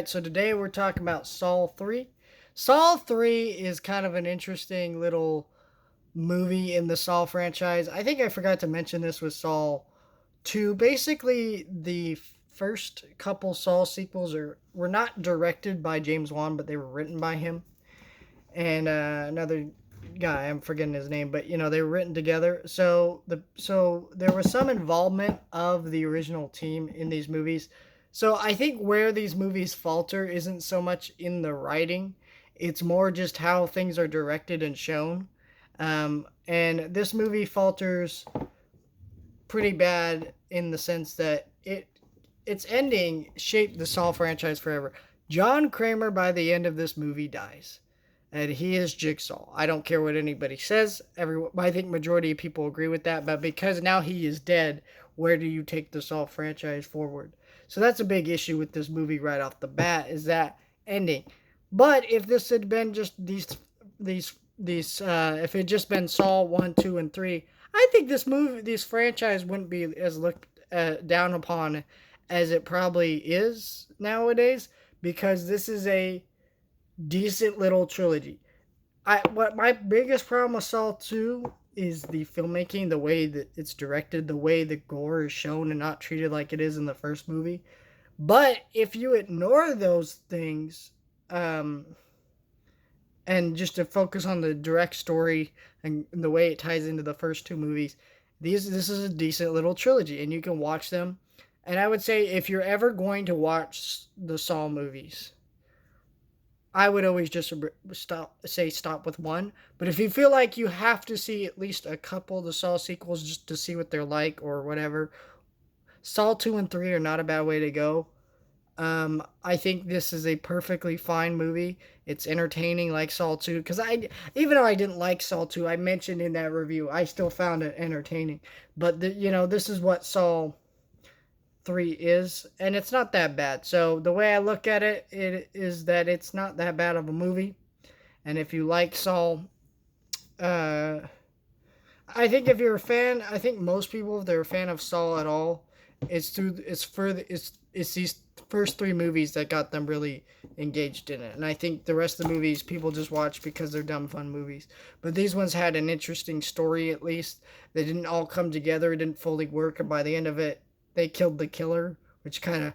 So today we're talking about Saw 3. Saw 3 is kind of an interesting little movie in the Saw franchise. I think I forgot to mention this with Saw 2. Basically, the first couple Saw sequels were not directed by James Wan, but they were written by him and another guy. I'm forgetting his name, but they were written together. So there was some involvement of the original team in these movies. So I think where these movies falter isn't so much in the writing; it's more just how things are directed and shown. And this movie falters pretty bad in the sense that its ending shaped the Saw franchise forever. John Kramer by the end of this movie dies, and he is Jigsaw. I don't care what anybody says. I think majority of people agree with that. But because now he is dead, where do you take the Saw franchise forward? So that's a big issue with this movie right off the bat, is that ending. But if this had been just if it had just been Saw 1, 2, and 3, I think this franchise wouldn't be as looked down upon as it probably is nowadays, because this is a decent little trilogy. What my biggest problem with Saw 2 is the filmmaking, the way that it's directed, the way the gore is shown and not treated like it is in the first movie. But if you ignore those things, and just to focus on the direct story and the way it ties into the first two movies, this is a decent little trilogy, and you can watch them. And I would say if you're ever going to watch the Saw movies, I would always just stop with one. But if you feel like you have to see at least a couple of the Saw sequels just to see what they're like or whatever, Saw 2 and 3 are not a bad way to go. I think this is a perfectly fine movie. It's entertaining like Saw 2, because even though I didn't like Saw 2, I mentioned in that review, I still found it entertaining. But this is what Saw 3 is, and it's not that bad. So the way I look at it is that it's not that bad of a movie. And if you like Saw, uh, I think if you're a fan, I think most people, if they're a fan of Saw at all, it's these first three movies that got them really engaged in it. And I think the rest of the movies people just watch because they're dumb fun movies. But these ones had an interesting story, at least. They didn't all come together, it didn't fully work, and by the end of it, they killed the killer, which kind of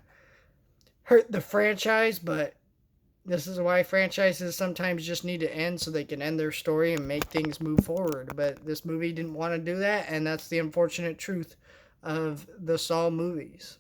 hurt the franchise. But this is why franchises sometimes just need to end so they can end their story and make things move forward. But this movie didn't want to do that, and that's the unfortunate truth of the Saw movies.